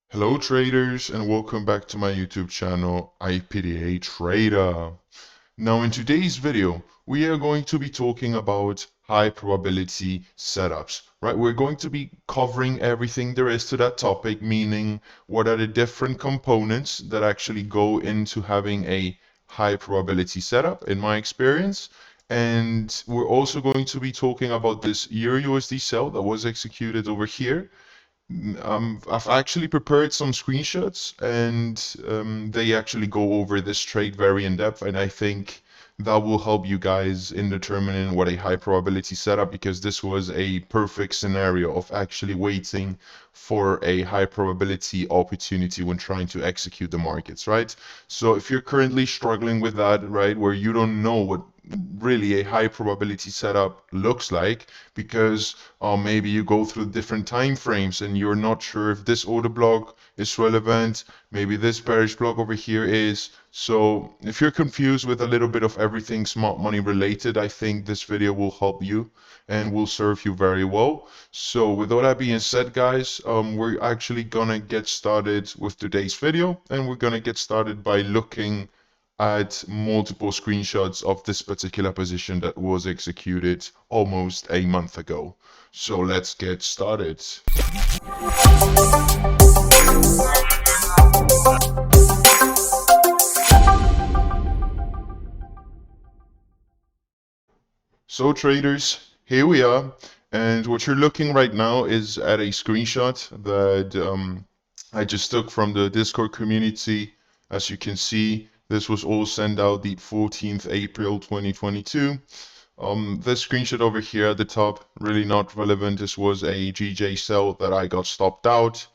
Hello traders and welcome back to my YouTube channel IPDATrader. Now in today's video we are going to be talking about high probability setups, right? We're going to be covering everything there is to that topic, meaning what are the different components that actually go into having a high probability setup in my experience. And we're also going to be talking about this Euro USD sell that was executed over here. I've actually prepared some screenshots and they actually go over this trade very in depth, and I think that will help you guys in determining what a high probability setup, because this was a perfect scenario of actually waiting for a high probability opportunity when trying to execute the markets, right? So if you're currently struggling with that, right, where you don't know what really a high probability setup looks like, because maybe you go through different time frames and you're not sure if this order block is relevant, maybe this bearish block over here is. So if you're confused with a little bit of everything smart money related, I think this video will help you and will serve you very well. So with all that being said, guys, we're actually gonna get started with today's video, and we're gonna get started by looking at multiple screenshots of this particular position that was executed almost a month ago. So let's get started. So traders, here we are, and what you're looking right now is at a screenshot that I just took from the Discord community. As you can see, this was all sent out the 14th April 2022. This screenshot over here at the top, really not relevant. This was a GJ sell that I got stopped out.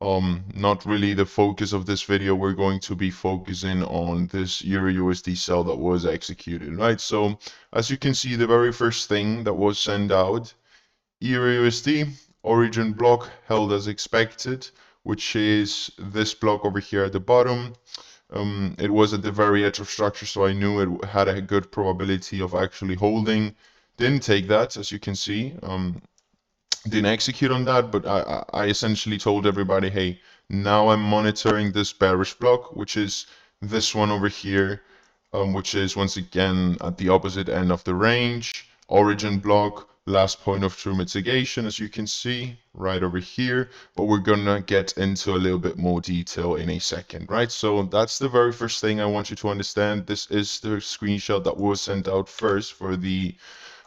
Not really the focus of this video. We're going to be focusing on this Euro USD sell that was executed, right? So as you can see, the very first thing that was sent out, Euro USD origin block held as expected, which is this block over here at the bottom. It was at the very edge of structure, so I knew it had a good probability of actually holding. Didn't take that, as you can see. Didn't execute on that, but I essentially told everybody, hey, now I'm monitoring this bearish block, which is this one over here, which is once again at the opposite end of the range. Origin block, last point of true mitigation, as you can see right over here, but we're gonna get into a little bit more detail in a second, right? So that's the very first thing I want you to understand. This is the screenshot that was sent out first for the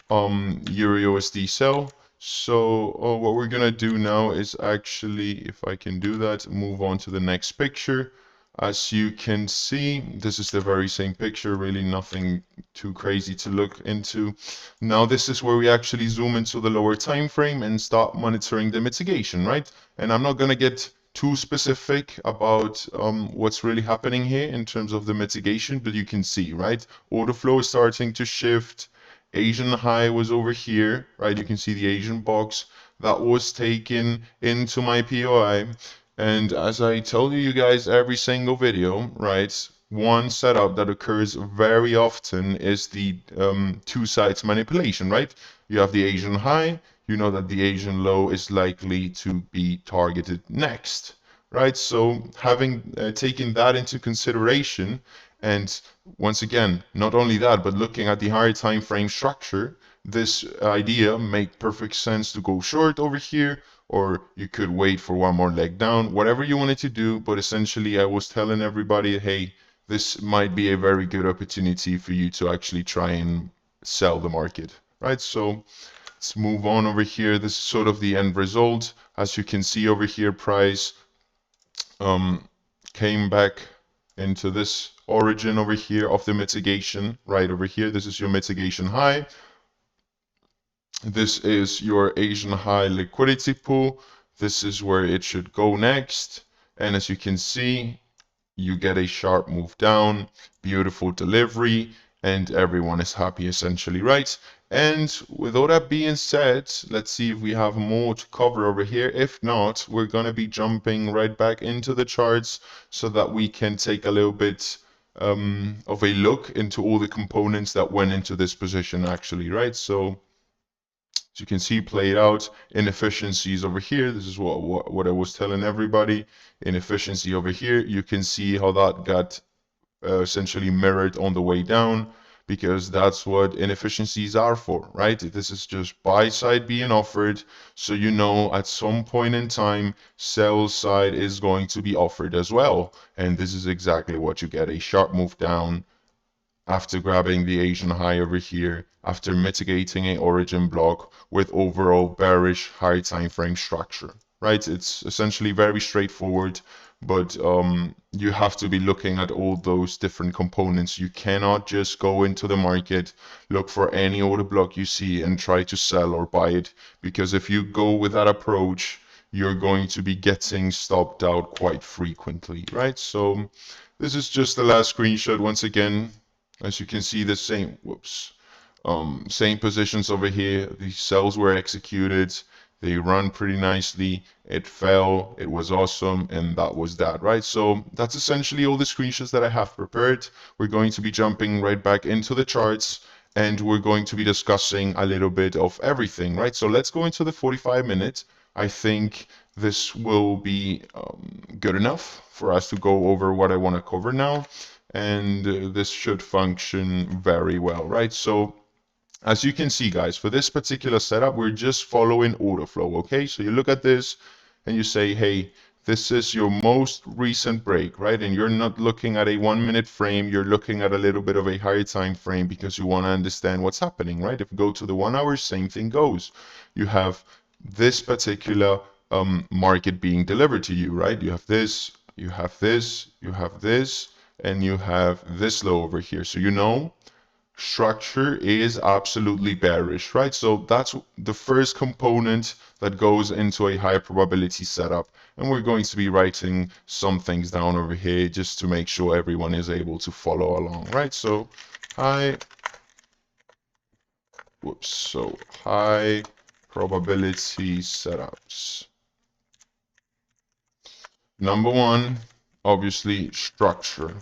Euro USD sell. So what we're gonna do now is actually, if I can do that, move on to the next picture. As you can see, this is the very same picture, really nothing too crazy to look into. Now this is where we actually zoom into the lower time frame and start monitoring the mitigation, right? And I'm not gonna get too specific about what's really happening here in terms of the mitigation, but you can see, right? Order flow is starting to shift. Asian high was over here, right? You can see the Asian box that was taken into my POI. And as I tell you guys every single video, right? One setup that occurs very often is the two sides manipulation, right? You have the Asian high, you know that the Asian low is likely to be targeted next, right? So having taken that into consideration, and once again, not only that, but looking at the higher time frame structure, this idea make perfect sense to go short over here, or you could wait for one more leg down, whatever you wanted to do. But essentially, I was telling everybody, hey, this might be a very good opportunity for you to actually try and sell the market, right? So let's move on over here. This is sort of the end result. As you can see over here, price came back into this origin over here of the mitigation right over here. This is your mitigation high. This is your Asian high liquidity pool. This is where it should go next. And as you can see, you get a sharp move down, beautiful delivery, and everyone is happy essentially, right? And with all that being said, let's see if we have more to cover over here. If not, we're going to be jumping right back into the charts so that we can take a little bit of a look into all the components that went into this position actually, right? So As you can see played out, inefficiencies over here. This is what I was telling everybody. Inefficiency over here. You can see how that got essentially mirrored on the way down, because that's what inefficiencies are for, right? This is just buy side being offered, so you know at some point in time sell side is going to be offered as well, and this is exactly what you get: a sharp move down after grabbing the Asian high over here, after mitigating a origin block with overall bearish high time frame structure, right? It's essentially very straightforward, but you have to be looking at all those different components. You cannot just go into the market, look for any order block you see and try to sell or buy it, because if you go with that approach, you're going to be getting stopped out quite frequently, right? So this is just the last screenshot. Once again, as you can see, the same, same positions over here. The sells were executed. They run pretty nicely. It fell. It was awesome. And that was that, right? So that's essentially all the screenshots that I have prepared. We're going to be jumping right back into the charts, and we're going to be discussing a little bit of everything, right? So let's go into the 45 minutes. I think this will be good enough for us to go over what I want to cover now. And this should function very well, right? So as you can see, guys, for this particular setup, we're just following order flow, okay? So you look at this and you say, hey, this is your most recent break, right? And you're not looking at a 1 minute frame, you're looking at a little bit of a higher time frame, because you want to understand what's happening, right? If you go to the 1 hour, same thing goes. You have this particular market being delivered to you, right? You have this, you have this, you have this, and you have this low over here. So you know structure is absolutely bearish, right? So that's the first component that goes into a high probability setup. And we're going to be writing some things down over here just to make sure everyone is able to follow along, right? So high probability setups. Number one, obviously structure,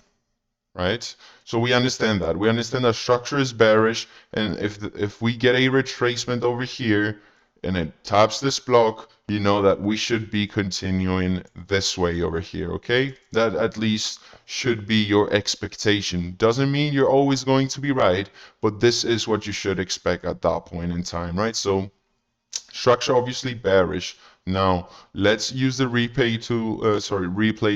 right? So we understand that. We understand that structure is bearish, and if we get a retracement over here and it taps this block, you know that we should be continuing this way over here, okay? That at least should be your expectation. Doesn't mean you're always going to be right, but this is what you should expect at that point in time, right? So structure obviously bearish. Now let's use the replay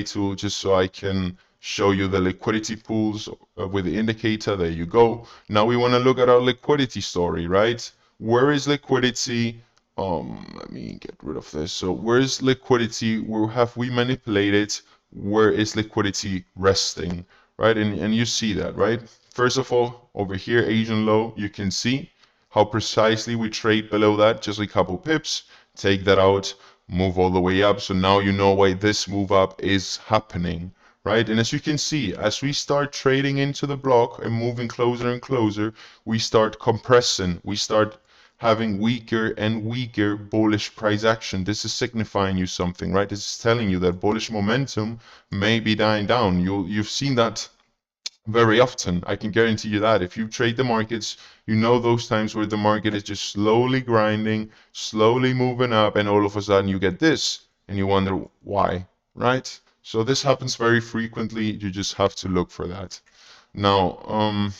tool just so I can show you the liquidity pools with the indicator. There you go. Now we want to look at our liquidity story, right? Where is liquidity? Let me get rid of this. So where is liquidity? Where have we manipulated? Where is liquidity resting, right? And you see that, right? First of all, over here, Asian low, you can see how precisely we trade below that, just a couple pips, take that out, move all the way up. So now you know why this move up is happening, right? And as you can see, as we start trading into the block and moving closer and closer, we start compressing, we start having weaker and weaker bullish price action. This is signifying you something, right? This is telling you that bullish momentum may be dying down. You've seen that very often. I can guarantee you that. If you trade the markets, you know those times where the market is just slowly grinding, slowly moving up, and all of a sudden you get this, and you wonder why, right? So this happens very frequently. You just have to look for that. Now,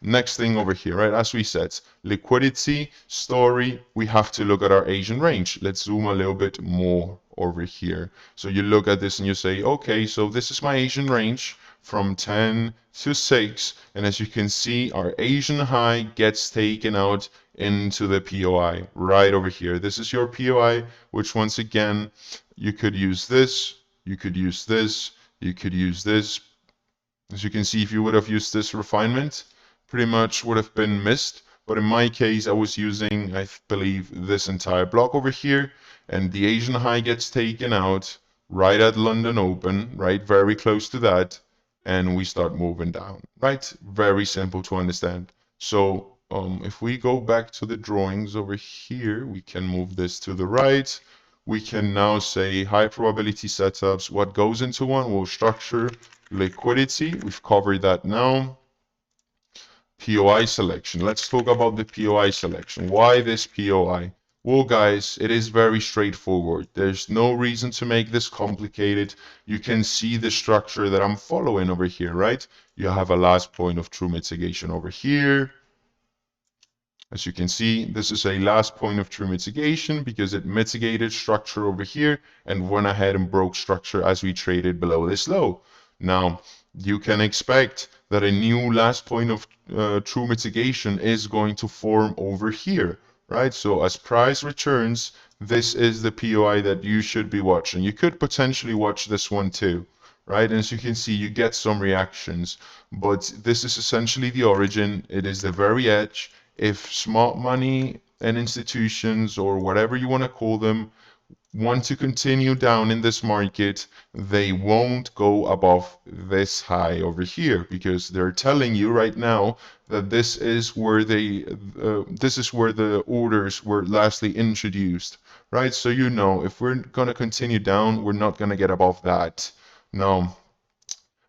next thing over here, right? As we said, liquidity story, we have to look at our Asian range. Let's zoom a little bit more over here. So you look at this and you say, okay, so this is my Asian range from 10 to 6, and as you can see, our Asian high gets taken out into the POI right over here. This is your POI, which once again, you could use this, you could use this, you could use this. As you can see, if you would have used this refinement, pretty much would have been missed. But in my case, I was using, I believe, this entire block over here, and the Asian high gets taken out right at London Open, right, very close to that, and we start moving down, right? Very simple to understand. So if we go back to the drawings over here, we can move this to the right. We can now say high probability setups. What goes into one? Well, structure, liquidity. We've covered that now. POI selection. Let's talk about the POI selection. Why this POI? Well, guys, it is very straightforward. There's no reason to make this complicated. You can see the structure that I'm following over here, right? You have a last point of true mitigation over here. As you can see, this is a last point of true mitigation because it mitigated structure over here and went ahead and broke structure as we traded below this low. Now, you can expect that a new last point of true mitigation is going to form over here, right? So as price returns, this is the POI that you should be watching. You could potentially watch this one too, right? And as you can see, you get some reactions, but this is essentially the origin. It is the very edge. If smart money and institutions, or whatever you want to call them, want to continue down in this market, they won't go above this high over here because they're telling you right now that this is where the orders were lastly introduced, right? So you know, if we're going to continue down, we're not going to get above that. Now,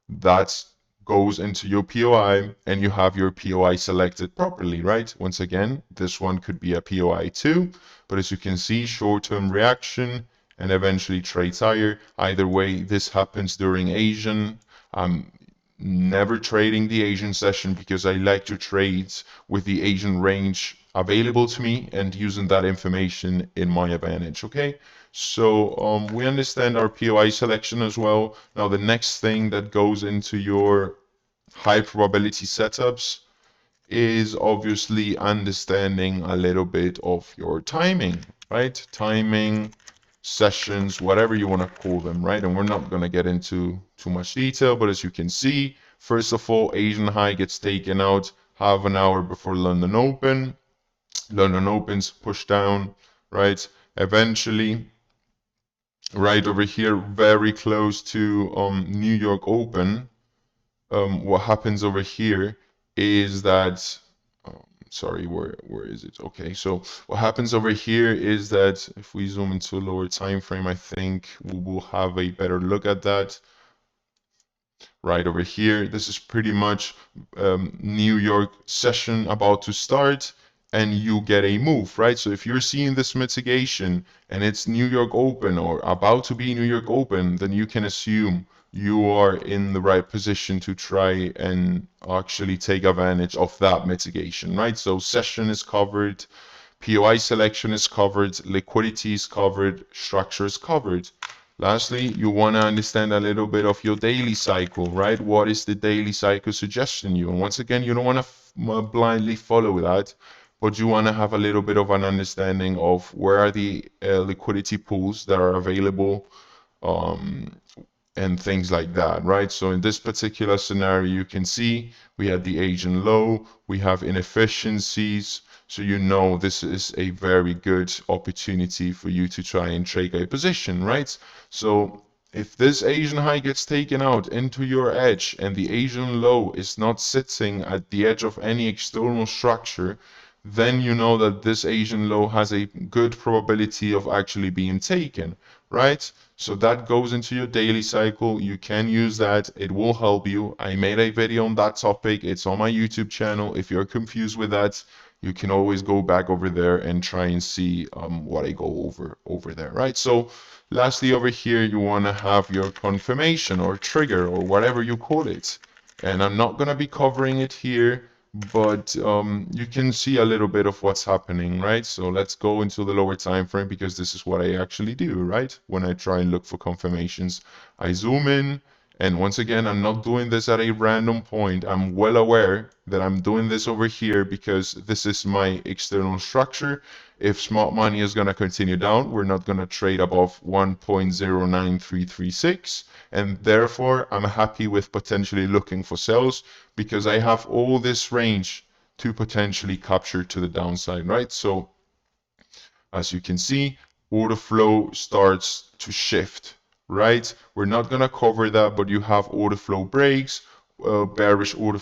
that goes into your POI and you have your POI selected properly, right? Once again, this one could be a POI too, but as you can see, short-term reaction and eventually trades higher. Either way, this happens during Asian. I'm never trading the Asian session because I like to trade with the Asian range available to me and using that information in my advantage, okay? So we understand our POI selection as well. Now the next thing that goes into your high probability setups is obviously understanding a little bit of your timing, right? Timing, sessions, whatever you want to call them, right? And we're not going to get into too much detail, but as you can see, first of all, Asian high gets taken out half an hour before London Open. London Opens push down, right? Eventually, right over here, very close to New York Open, what happens over here is that sorry, where is it? Okay, so what happens over here is that if we zoom into a lower time frame, I think we will have a better look at that. Right over here, this is pretty much New York session about to start, and you get a move, right? So if you're seeing this mitigation and it's New York Open or about to be New York Open, then you can assume you are in the right position to try and actually take advantage of that mitigation, right? So session is covered, POI selection is covered, liquidity is covered, structure is covered. Lastly, you want to understand a little bit of your daily cycle, right? What is the daily cycle suggesting you? And once again, you don't want to blindly follow that, but you want to have a little bit of an understanding of where are the liquidity pools that are available, and things like that, right? So in this particular scenario, you can see we had the Asian low, we have inefficiencies. So you know this is a very good opportunity for you to try and trade a position, right? So if this Asian high gets taken out into your edge and the Asian low is not sitting at the edge of any external structure, then you know that this Asian low has a good probability of actually being taken, right? So that goes into your daily cycle. You can use that. It will help you. I made a video on that topic. It's on my YouTube channel. If you're confused with that, you can always go back over there and try and see what I go over there, right? So lastly, over here, you want to have your confirmation or trigger or whatever you call it. And I'm not going to be covering it here, but you can see a little bit of what's happening, right? So let's go into the lower time frame because this is what I actually do, right? When I try and look for confirmations, I zoom in, and once again, I'm not doing this at a random point. I'm well aware that I'm doing this over here because this is my external structure. If smart money is going to continue down, we're not going to trade above 1.09336. And therefore, I'm happy with potentially looking for sales because I have all this range to potentially capture to the downside, right? So as you can see, order flow starts to shift, right? We're not going to cover that, but you have order flow breaks, bearish order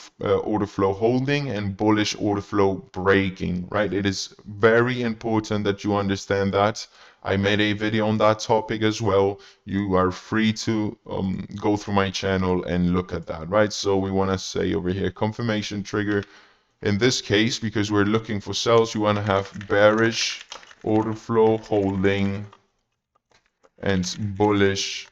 flow holding, and bullish order flow breaking, right? It is very important that you understand that. I made a video on that topic as well. You are free to go through my channel and look at that, right? So we want to say over here, confirmation trigger. In this case, because we're looking for sells, you want to have bearish order flow holding, and bullish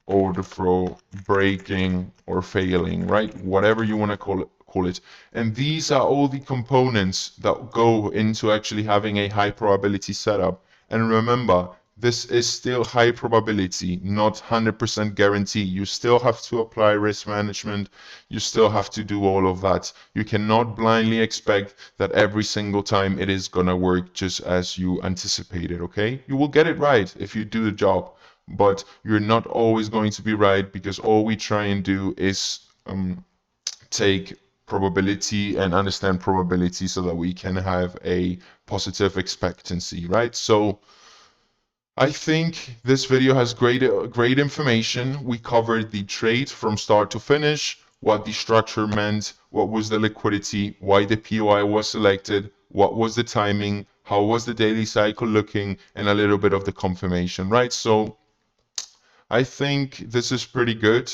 order flow breaking or failing, right? Whatever you want to call it. And these are all the components that go into actually having a high probability setup. And remember, this is still high probability, not 100% guarantee. You still have to apply risk management. You still have to do all of that. You cannot blindly expect that every single time it is gonna work just as you anticipated, okay? You will get it right if you do the job, but you're not always going to be right, because all we try and do is take probability and understand probability so that we can have a positive expectancy, right? So I think this video has great information. We covered the trade from start to finish, what the structure meant, what was the liquidity, why the POI was selected, what was the timing, how was the daily cycle looking, and a little bit of the confirmation, right? So I think this is pretty good.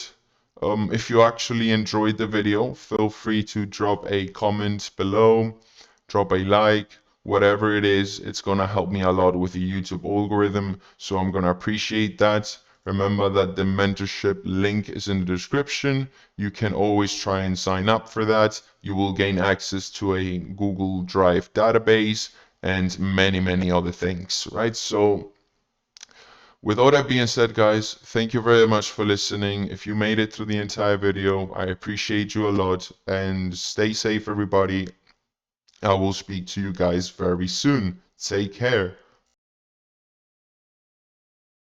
If you actually enjoyed the video, feel free to drop a comment below, drop a like, whatever it is. It's gonna help me a lot with the YouTube algorithm, so I'm gonna appreciate that. Remember that the mentorship link is in the description. You can always try and sign up for that. You will gain access to a Google Drive database and many other things, right? So with all that being said, guys, thank you very much for listening. If you made it through the entire video, I appreciate you a lot, and stay safe, everybody. I will speak to you guys very soon. Take care.